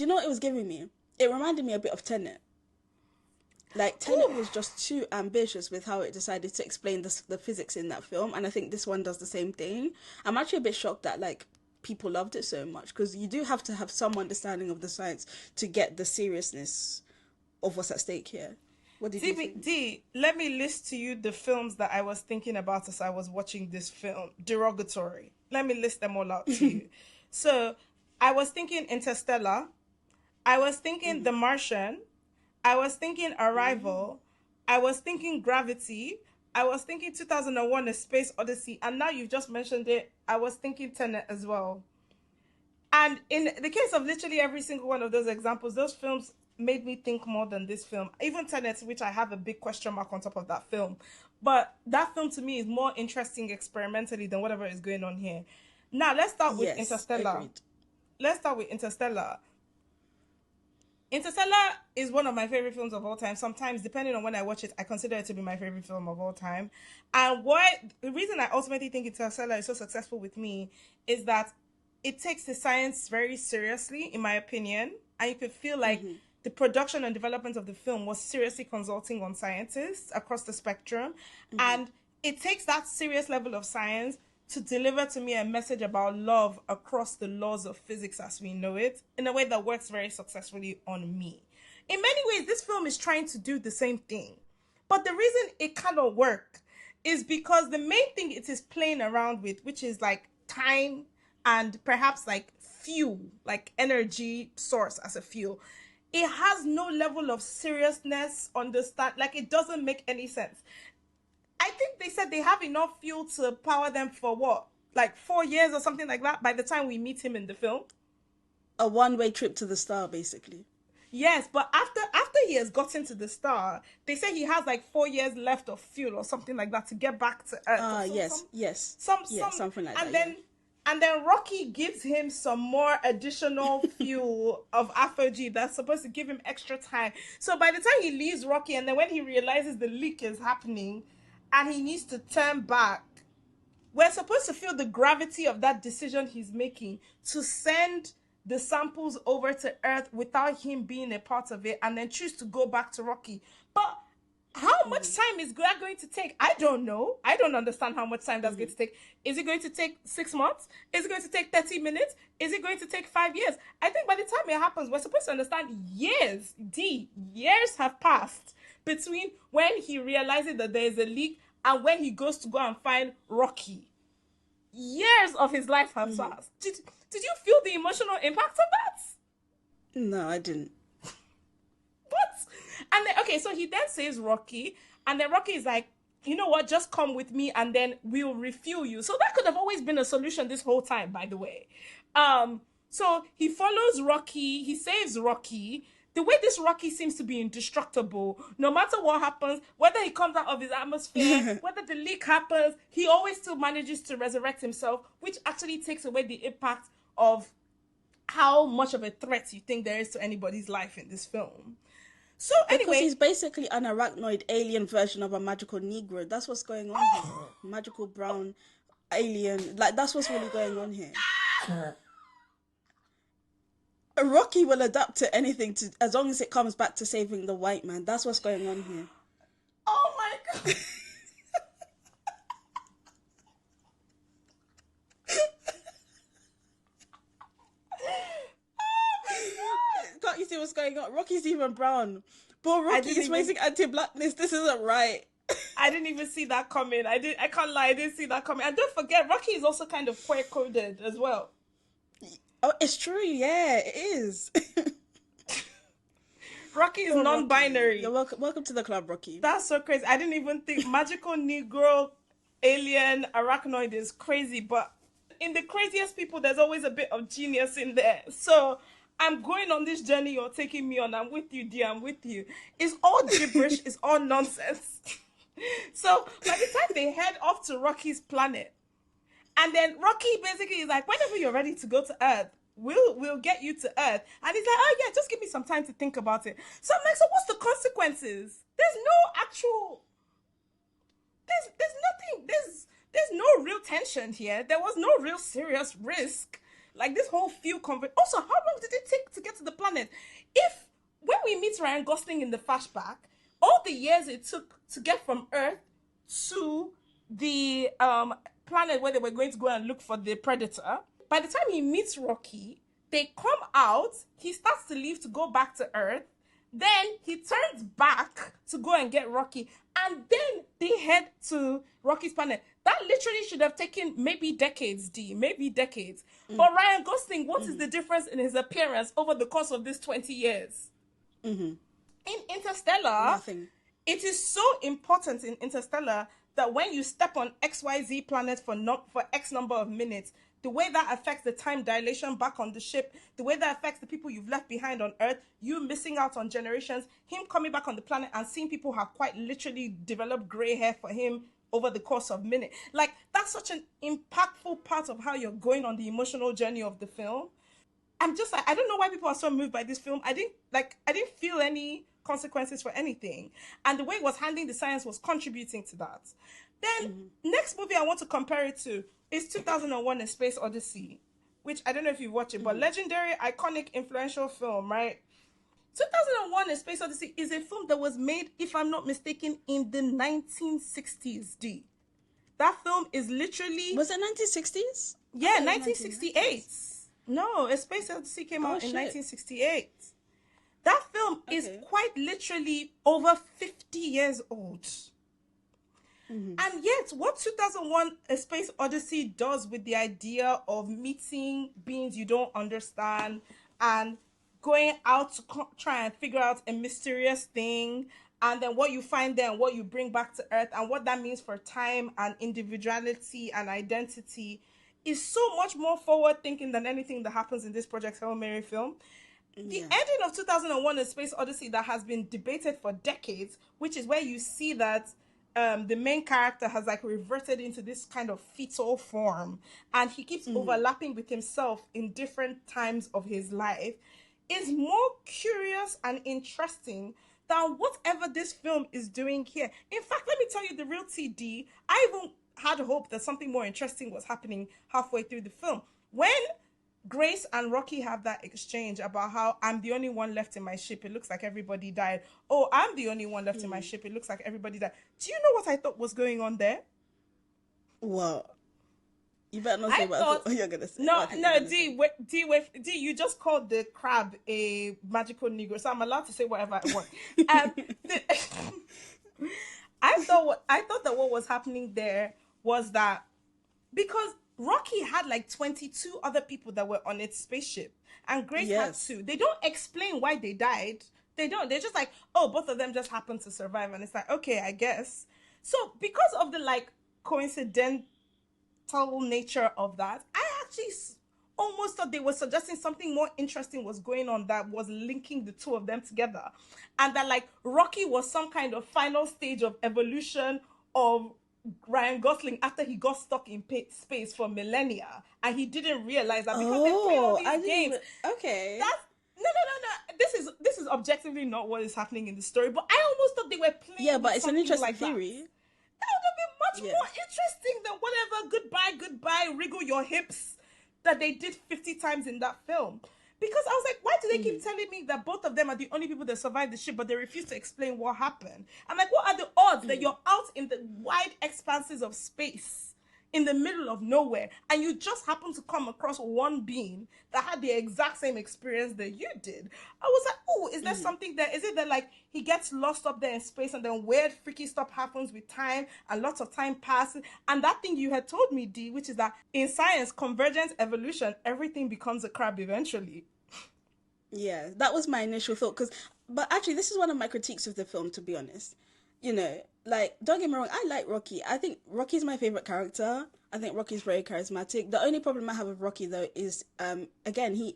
Do you know what it was giving me? It reminded me a bit of Tenet. Like, Tenet was just too ambitious with how it decided to explain the physics in that film, and I think this one does the same thing. I'm actually a bit shocked that, like, people loved it so much, because you do have to have some understanding of the science to get the seriousness of what's at stake here. What did you think? D, let me list to you the films that I was thinking about as I was watching this film. Derogatory. Let me list them all out to you. So, I was thinking Interstellar. I was thinking The Martian. I was thinking Arrival. I was thinking Gravity. I was thinking 2001: A Space Odyssey. And now you've just mentioned it, I was thinking Tenet as well. And in the case of literally every single one of those examples, those films made me think more than this film. Even Tenet, which I have a big question mark on top of that film. But that film to me is more interesting experimentally than whatever is going on here. Now, let's start with Interstellar. Agreed. Let's start with Interstellar. Interstellar is one of my favorite films of all time. Sometimes, depending on when I watch it, I consider it to be my favorite film of all time. And the reason I ultimately think Interstellar is so successful with me is that it takes the science very seriously, in my opinion. And you could feel like the production and development of the film was seriously consulting on scientists across the spectrum. And it takes that serious level of science to deliver to me a message about love across the laws of physics as we know it, in a way that works very successfully on me. In many ways, this film is trying to do the same thing. But the reason it cannot work is because the main thing it is playing around with, which is like time and perhaps like fuel, like energy source as a fuel, it has no level of seriousness, like it doesn't make any sense. I think they said they have enough fuel to power them for what? Like 4 years or something like that by the time we meet him in the film. A one-way trip to the star, basically. Yes, but after he has gotten to the star, they say he has like 4 years left of fuel or something like that to get back to Earth. Something like that. And then Rocky gives him some more additional fuel of apogee that's supposed to give him extra time. So by the time he leaves Rocky, and then when he realizes the leak is happening, and he needs to turn back, we're supposed to feel the gravity of that decision he's making to send the samples over to Earth without him being a part of it, and then choose to go back to Rocky. But how much time is that going to take? I don't know. I don't understand how much time that's going to take. Is it going to take 6 months? Is it going to take 30 minutes? Is it going to take 5 years? I think by the time it happens, we're supposed to understand years. Years have passed between when he realizes that there is a leak and when he goes to go and find Rocky. Years of his life have passed. Did you feel the emotional impact of that? No, I didn't. What? And then, okay, so he then saves Rocky, and then Rocky is like, you know what, just come with me and then we'll refuel you. So that could have always been a solution this whole time, by the way. So he follows Rocky, he saves Rocky. The way this Rocky seems to be indestructible, no matter what happens, whether he comes out of his atmosphere, whether the leak happens, he always still manages to resurrect himself, which actually takes away the impact of how much of a threat you think there is to anybody's life in this film. So anyway, because he's basically an arachnoid alien version of a magical Negro. That's what's going on here. Magical brown alien. Like, that's what's really going on here. Rocky will adapt to anything as long as it comes back to saving the white man. That's what's going on here. Oh my God. Can't you see what's going on? Rocky's even brown. But Rocky is facing anti-blackness. This isn't right. I didn't even see that coming. I can't lie, I didn't see that coming. And don't forget, Rocky is also kind of queer-coded as well. Oh, it's true. Yeah, it is. Rocky is non-binary. You're welcome to the club, Rocky. That's so crazy. I didn't even think magical Negro, alien, arachnoid is crazy. But in the craziest people, there's always a bit of genius in there. So I'm going on this journey you're taking me on. I'm with you, dear. I'm with you. It's all gibberish. It's all nonsense. So by the time they head off to Rocky's planet, and then Rocky basically is like, whenever you're ready to go to Earth, we'll get you to Earth. And he's like, oh yeah, just give me some time to think about it. So I'm like, so what's the consequences? There's no actual, there's nothing, there's no real tension here. There was no real serious risk. Like this whole few Also, how long did it take to get to the planet? If when we meet Ryan Gosling in the flashback, all the years it took to get from Earth to the planet where they were going to go and look for the predator, by the time he meets Rocky, they come out, he starts to leave to go back to Earth, then he turns back to go and get Rocky, and then they head to Rocky's planet. That literally should have taken maybe decades, maybe decades. But Ryan Gosling, what is the difference in his appearance over the course of this 20 years? In Interstellar, Nothing. It is so important in Interstellar that when you step on XYZ planet for X number of minutes, the way that affects the time dilation back on the ship, the way that affects the people you've left behind on Earth, you missing out on generations, him coming back on the planet and seeing people have quite literally developed gray hair for him over the course of minutes. Like, that's such an impactful part of how you're going on the emotional journey of the film. I'm just like, I don't know why people are so moved by this film. I didn't feel any consequences for anything. And the way it was handling the science was contributing to that. Then, next movie I want to compare it to is 2001: A Space Odyssey, which I don't know if you've watched it, but legendary, iconic, influential film, right? 2001: A Space Odyssey is a film that was made, if I'm not mistaken, in the 1960s, D. That film is literally... Was it 1960s? Yeah, 1968. No, A Space Odyssey came out in 1968. That film is quite literally over 50 years old. And yet, what 2001: A Space Odyssey does with the idea of meeting beings you don't understand and going out to try and figure out a mysterious thing, and then what you find there and what you bring back to Earth and what that means for time and individuality and identity is so much more forward-thinking than anything that happens in this Project Hail Mary film. The ending of 2001: A Space Odyssey that has been debated for decades, which is where you see that the main character has like reverted into this kind of fetal form, and he keeps overlapping with himself in different times of his life, is more curious and interesting than whatever this film is doing here. In fact, let me tell you the real TD. I even had hope that something more interesting was happening halfway through the film. When Grace and Rocky have that exchange about how I'm the only one left in my ship, it looks like everybody died. Oh, I'm the only one left in my ship, it looks like everybody died. Do you know what I thought was going on there? What? You better not say what you're going to say. No, D, you just called the crab a magical Negro, so I'm allowed to say whatever I want. I thought that what was happening there was that because Rocky had like 22 other people that were on its spaceship, and Grace had 2. They don't explain why they died. They don't. They're just like, oh, both of them just happened to survive, and it's like, okay, I guess. So because of the like coincidental nature of that, I actually almost thought they were suggesting something more interesting was going on that was linking the two of them together, and that like Rocky was some kind of final stage of evolution of Ryan Gosling after he got stuck in space for millennia, and he didn't realize that because they play all these games. Okay. That's no. This is objectively not what is happening in the story, but I almost thought they were playing. Yeah, but it's an interesting like theory. That would have been much more interesting than whatever goodbye, wriggle your hips that they did 50 times in that film. Because I was like, why do they keep telling me that both of them are the only people that survived the ship, but they refuse to explain what happened? I'm like, what are the odds that you're out in the wide expanses of space, in the middle of nowhere, and you just happen to come across one being that had the exact same experience that you did? I was like, oh, is there something there? Is it that like he gets lost up there in space and then weird freaky stuff happens with time and lots of time passes? And that thing you had told me, D, which is that in science, convergence, evolution, everything becomes a crab eventually. Yeah, that was my initial thought. But actually, this is one of my critiques of the film, to be honest. You know, like, don't get me wrong, I like Rocky. I think Rocky's my favorite character. I think Rocky's very charismatic. The only problem I have with Rocky, though, is, again,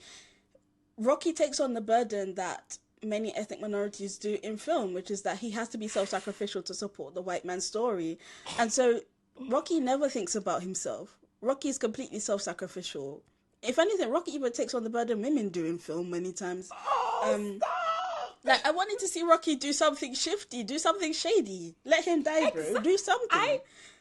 Rocky takes on the burden that many ethnic minorities do in film, which is that he has to be self-sacrificial to support the white man's story. And so Rocky never thinks about himself. Rocky is completely self-sacrificial. If anything, Rocky even takes on the burden women do in film many times. Like, I wanted to see Rocky do something shifty, do something shady. Let him die, bro. Do something.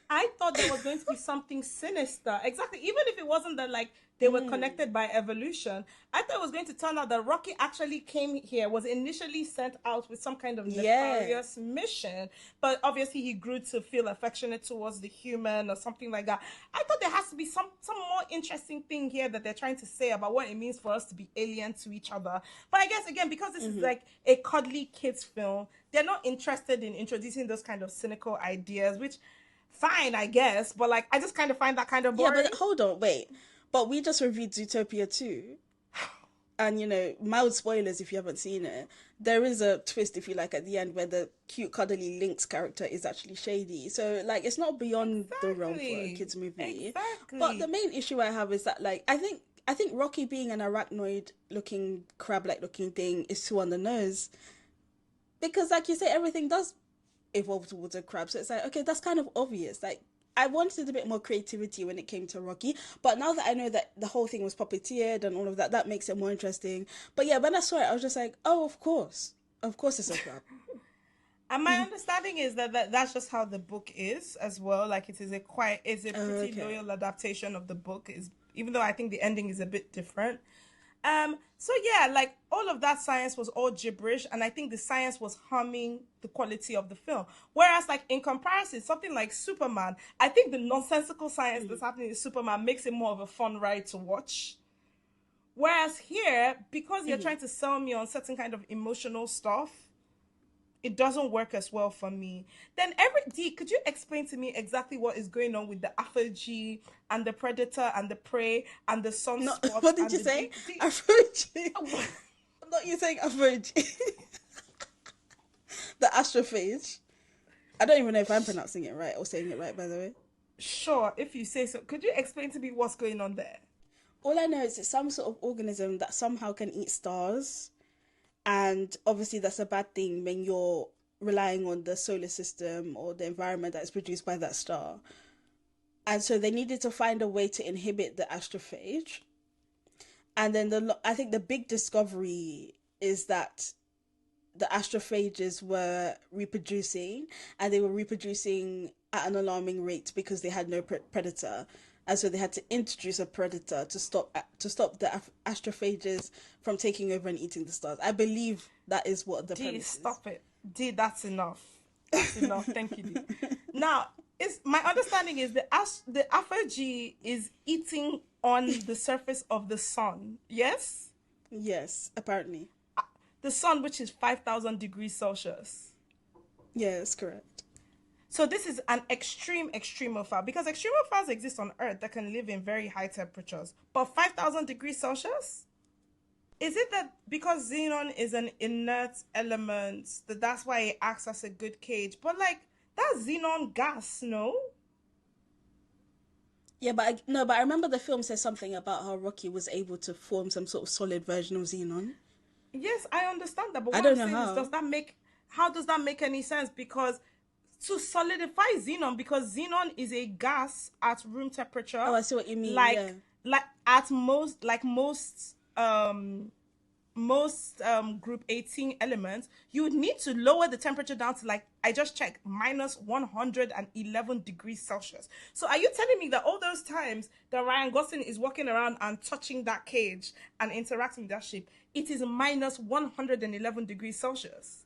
I thought there was going to be something sinister. Exactly. Even if it wasn't that like they were connected by evolution, I thought it was going to turn out that Rocky actually came here, was initially sent out with some kind of nefarious mission, but obviously he grew to feel affectionate towards the human or something like that. I thought there has to be some more interesting thing here that they're trying to say about what it means for us to be alien to each other. But I guess again, because this is like a cuddly kids film, they're not interested in introducing those kind of cynical ideas, which fine, I guess, but like I just kind of find that kind of boring. Yeah, but hold on, wait. But we just reviewed Zootopia 2. And, you know, mild spoilers if you haven't seen it. There is a twist, if you like, at the end where the cute, cuddly Lynx character is actually shady. So, like, it's not beyond the realm for a kids' movie. Exactly. But the main issue I have is that, like, I think Rocky being an arachnoid-looking, crab-like looking thing is too on the nose. Because, like you say, everything does evolve towards a crab. So it's like, okay, that's kind of obvious. Like, I wanted a bit more creativity when it came to Rocky, but now that I know that the whole thing was puppeteered and all of that, that makes it more interesting. But yeah, when I saw it, I was just like, oh, of course it's a crab. And my understanding is that that's just how the book is as well. Like it is a pretty loyal adaptation of the book, is even though I think the ending is a bit different. So yeah, like all of that science was all gibberish, and I think the science was harming the quality of the film. Whereas, like in comparison, something like Superman, I think the nonsensical science that's happening in Superman makes it more of a fun ride to watch. Whereas here, because you're trying to sell me on certain kind of emotional stuff, it doesn't work as well for me. Then could you explain to me exactly what is going on with the apogee and the predator and the prey and the sunspot? No, what did you say? Apogee. I'm not you saying apogee. The astrophage. I don't even know if I'm pronouncing it right or saying it right, by the way. Sure, if you say so. Could you explain to me what's going on there? All I know is it's some sort of organism that somehow can eat stars. And obviously that's a bad thing when you're relying on the solar system or the environment that is produced by that star. And so they needed to find a way to inhibit the astrophage. And then I think the big discovery is that the astrophages were reproducing, and they were reproducing at an alarming rate because they had no predator. And so they had to introduce a predator to stop the astrophages from taking over and eating the stars. I believe that is what the premise is. Stop it. D, that's enough. That's enough. Thank you, D. Now, my understanding is the apogee is eating on the surface of the sun. Yes? Yes, apparently. The sun, which is 5,000 degrees Celsius. Yes, correct. So this is an extreme extremophile, because extremophiles exist on Earth that can live in very high temperatures. But 5,000 degrees Celsius? Is it that because xenon is an inert element, that's why it acts as a good cage? But like, that's xenon gas, no? Yeah, but I remember the film says something about how Rocky was able to form some sort of solid version of xenon. Yes, I understand that, but what I don't I'm know saying is, how does that make any sense? Because to solidify xenon, because xenon is a gas at room temperature. Oh, I see what you mean. Like at most group 18 elements, you would need to lower the temperature down to, like, I just checked, minus 111 degrees Celsius. So are you telling me that all those times that Ryan Gosling is walking around and touching that cage and interacting with that ship, it is minus 111 degrees Celsius?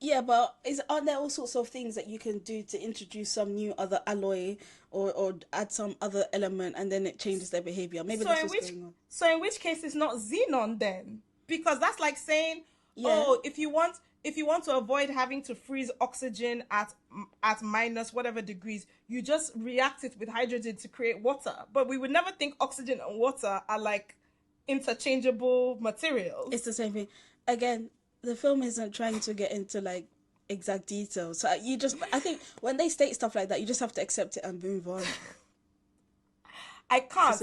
Yeah, but aren't there all sorts of things that you can do to introduce some new other alloy or add some other element, and then it changes their behavior? Maybe that's what's going on. So in which case it's not xenon then? Because that's like saying, oh, if you want to avoid having to freeze oxygen at minus whatever degrees, you just react it with hydrogen to create water. But we would never think oxygen and water are like interchangeable materials. It's the same thing. Again, the film isn't trying to get into like exact details. So I think when they state stuff like that, you just have to accept it and move on. I can't.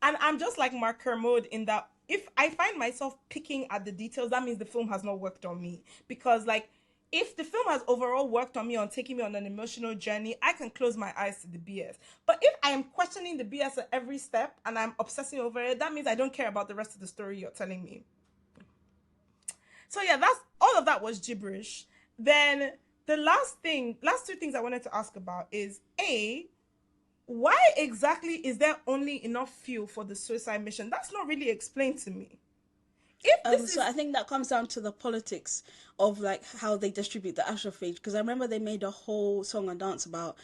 And I'm just like Mark Kermode in that if I find myself picking at the details, that means the film has not worked on me. Because like, if the film has overall worked on me, on taking me on an emotional journey, I can close my eyes to the BS. But if I am questioning the BS at every step and I'm obsessing over it, that means I don't care about the rest of the story you're telling me. So yeah, all of that was gibberish. Then the last two things I wanted to ask about is A, why exactly is there only enough fuel for the suicide mission? That's not really explained to me. If this So I think that comes down to the politics of like how they distribute the astrophage. Because I remember they made a whole song and dance about.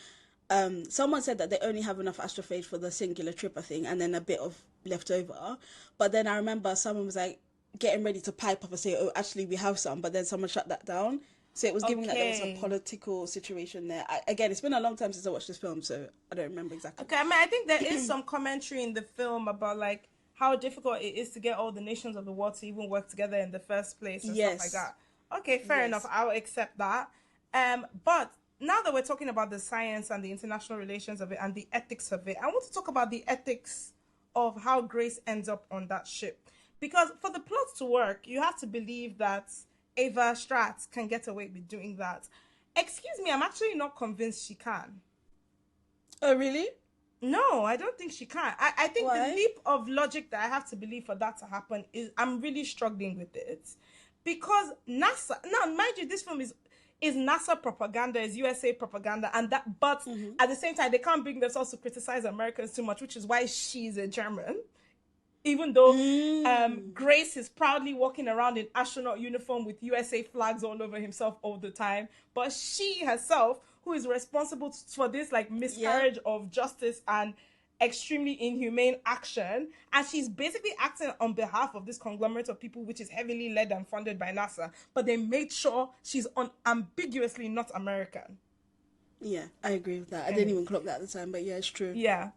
Someone said that they only have enough astrophage for the singular trip, I think, and then a bit of leftover. But then I remember someone was like getting ready to pipe up and say, "Oh, actually, we have some," but then someone shut that down. So it was giving that there was a political situation there. Again, it's been a long time since I watched this film, so I don't remember exactly. Okay, I mean, I think there is some commentary in the film about like how difficult it is to get all the nations of the world to even work together in the first place and stuff like that. Okay, fair enough. I'll accept that. But now that we're talking about the science and the international relations of it and the ethics of it, I want to talk about the ethics of how Grace ends up on that ship. Because for the plot to work, you have to believe that Ava Stratz can get away with doing that. Excuse me, I'm actually not convinced she can. Oh, really? No, I don't think she can. I think the leap of logic that I have to believe for that to happen is I'm really struggling with it. Because NASA, now mind you, this film is NASA propaganda, is USA propaganda, and that, but at the same time, they can't bring themselves to criticize Americans too much, which is why she's a German. Even though Grace is proudly walking around in astronaut uniform with USA flags all over himself all the time, but she herself, who is responsible for this like miscarriage of justice and extremely inhumane action, and she's basically acting on behalf of this conglomerate of people which is heavily led and funded by NASA, but they made sure she's unambiguously not American. Yeah, I agree with that. I didn't even clock that at the time, but yeah, it's true. Yeah.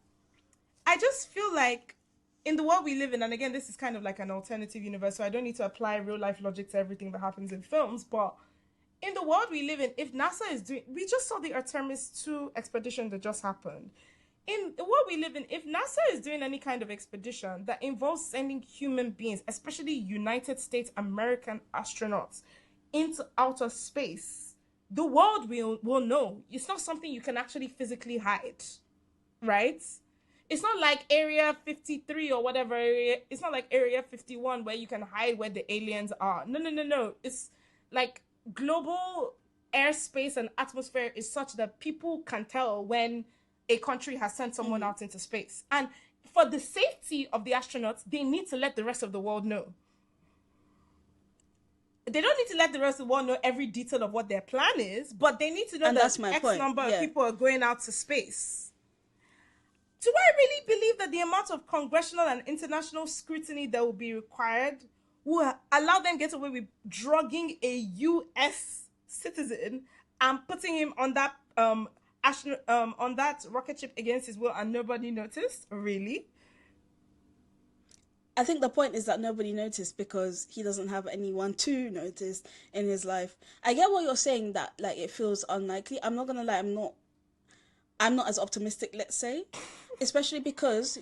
I just feel like in the world we live in, and again, this is kind of like an alternative universe, so I don't need to apply real life logic to everything that happens in films, but in the world we live in, if NASA is doing, we just saw the Artemis 2 expedition that just happened. In the world we live in, if NASA is doing any kind of expedition that involves sending human beings, especially United States American astronauts, into outer space, the world will know. It's not something you can actually physically hide, right? It's not like Area 53 or whatever area. It's not like Area 51 where you can hide where the aliens are. No. It's like global airspace and atmosphere is such that people can tell when a country has sent someone out into space. And for the safety of the astronauts, they need to let the rest of the world know. They don't need to let the rest of the world know every detail of what their plan is, but they need to know that X number of people are going out to space. Do I really believe that the amount of congressional and international scrutiny that will be required will allow them to get away with drugging a U.S. citizen and putting him on that on that rocket ship against his will and nobody noticed? Really? I think the point is that nobody noticed because he doesn't have anyone to notice in his life. I get what you're saying, that like it feels unlikely. I'm not gonna lie, I'm not as optimistic, let's say, especially because,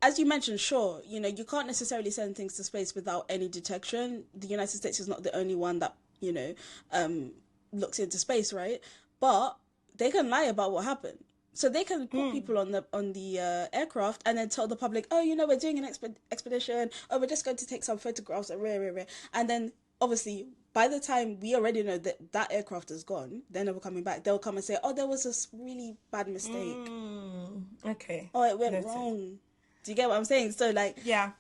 as you mentioned, sure, you know, you can't necessarily send things to space without any detection. The United States is not the only one that, you know, looks into space, right? But they can lie about what happened. So they can put people on the aircraft and then tell the public, oh, you know, we're doing an expedition. Oh, we're just going to take some photographs. And then, obviously, by the time we already know that that aircraft is gone, they're never coming back. They'll come and say, oh, there was this really bad mistake. Okay. Oh, it went wrong. Do you get what I'm saying? So, like, yeah.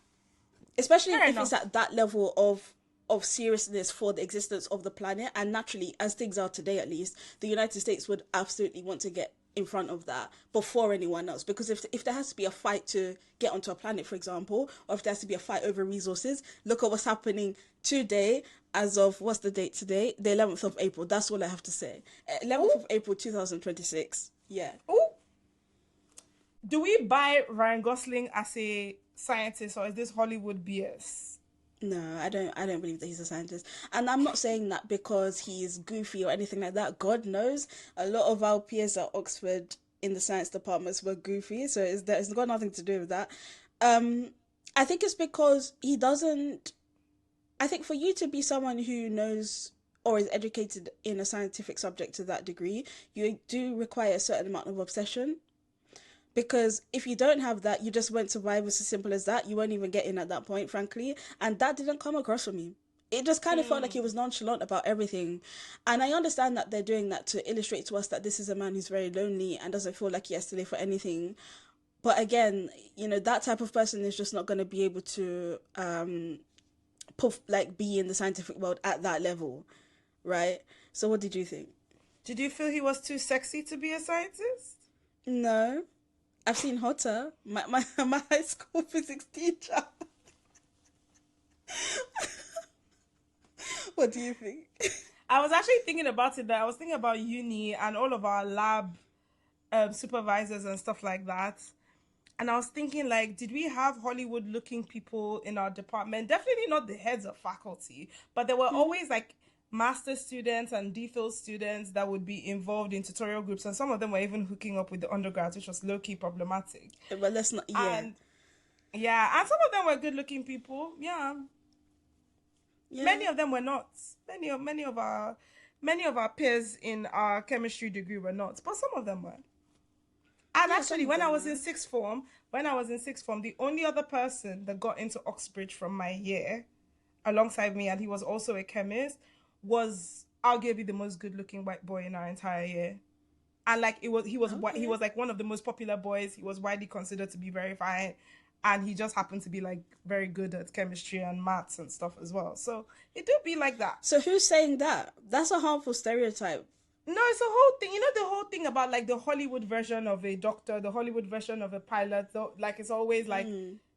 Especially if it's at that level of seriousness for the existence of the planet. And naturally, as things are today, at least, the United States would absolutely want to get in front of that before anyone else, because if there has to be a fight to get onto a planet, for example, or if there has to be a fight over resources, look at what's happening today. As of, what's the date today? The 11th of April. That's all I have to say. 11th of April 2026. Yeah. Ooh. Do we buy Ryan Gosling as a scientist, or is this Hollywood BS? No, I don't believe that he's a scientist. And I'm not saying that because he's goofy or anything like that. God knows a lot of our peers at Oxford in the science departments were goofy, so it's got nothing to do with that. I think it's because he doesn't... I think for you to be someone who knows or is educated in a scientific subject to that degree, you do require a certain amount of obsession. Because if you don't have that, you just went survive. It's as simple as that. You won't even get in at that point, frankly. And that didn't come across for me. It just kind of felt like he was nonchalant about everything. And I understand that they're doing that to illustrate to us that this is a man who's very lonely and doesn't feel like he has to live for anything. But again, you know, that type of person is just not going to be able to be in the scientific world at that level, right? So what did you think? Did you feel he was too sexy to be a scientist? No. I've seen hotter. My high school physics teacher. What do you think? I was actually thinking about it. That I was thinking about uni and all of our lab supervisors and stuff like that. And I was thinking, like, did we have Hollywood-looking people in our department? Definitely not the heads of faculty, but there were always, like, master students and DPhil students that would be involved in tutorial groups, and some of them were even hooking up with the undergrads, which was low-key problematic. But let's not, yeah. And some of them were good-looking people, yeah. Many of them were not. Many of our peers in our chemistry degree were not, but some of them were. And actually, when I was in sixth form, the only other person that got into Oxbridge from my year, alongside me, and he was also a chemist, was arguably the most good-looking white boy in our entire year. And like he was like one of the most popular boys. He was widely considered to be very fine, and he just happened to be like very good at chemistry and maths and stuff as well. So it do be like that. So who's saying that? That's a harmful stereotype. No, it's a whole thing. You know, the whole thing about like the Hollywood version of a doctor, the Hollywood version of a pilot. Like it's always like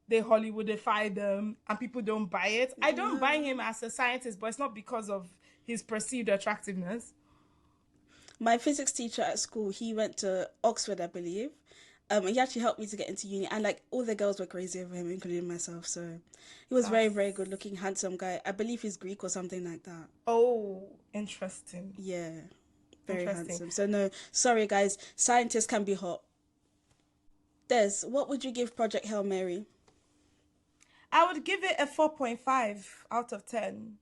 they Hollywoodify them and people don't buy it. I don't buy him as a scientist, but it's not because of his perceived attractiveness. My physics teacher at school, he went to Oxford, I believe. And he actually helped me to get into uni. And like all the girls were crazy over him, including myself. So he was very, very good looking, handsome guy. I believe he's Greek or something like that. Oh, interesting. Yeah. Very handsome. So no, sorry guys, scientists can be hot. Des, what would you give Project Hail Mary? I would give it a 4.5 out of 10.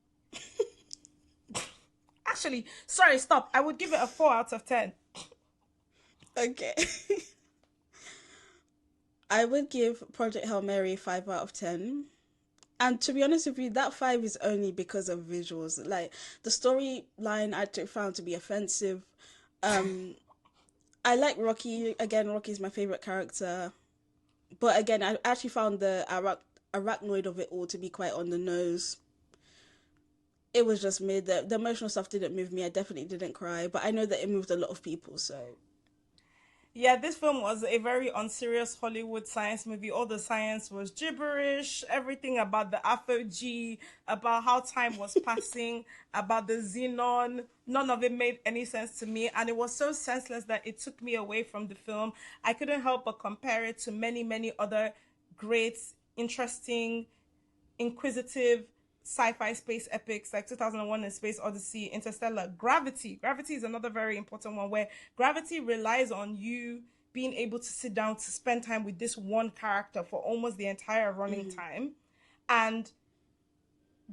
Actually, sorry, stop. I would give it a 4 out of 10. Okay. I would give Project Hail Mary 5 out of 10. And to be honest with you, that 5 is only because of visuals. Like, the storyline I found to be offensive. I like Rocky. Again, Rocky's my favourite character. But again, I actually found the arachnoid of it all to be quite on the nose. It was just made. The emotional stuff didn't move me. I definitely didn't cry. But I know that it moved a lot of people, so... Yeah, this film was a very unserious Hollywood science movie. All the science was gibberish. Everything about the apogee, about how time was passing, about the xenon. None of it made any sense to me. And it was so senseless that it took me away from the film. I couldn't help but compare it to many, many other great, interesting, inquisitive sci-fi space epics like 2001: A Space Odyssey, Interstellar. Gravity is another very important one, where Gravity relies on you being able to sit down to spend time with this one character for almost the entire running time and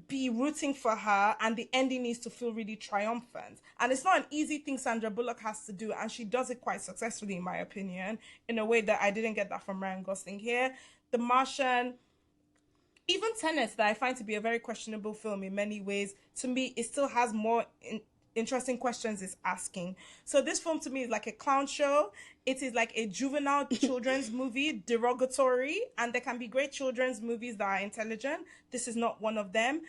be rooting for her, and the ending needs to feel really triumphant. And it's not an easy thing Sandra Bullock has to do, and she does it quite successfully, in my opinion, in a way that I didn't get that from Ryan Gosling here. The Martian, even Tenet, that I find to be a very questionable film in many ways, to me, it still has more interesting questions it's asking. So this film to me is like a clown show. It is like a juvenile children's movie, derogatory, and there can be great children's movies that are intelligent. This is not one of them.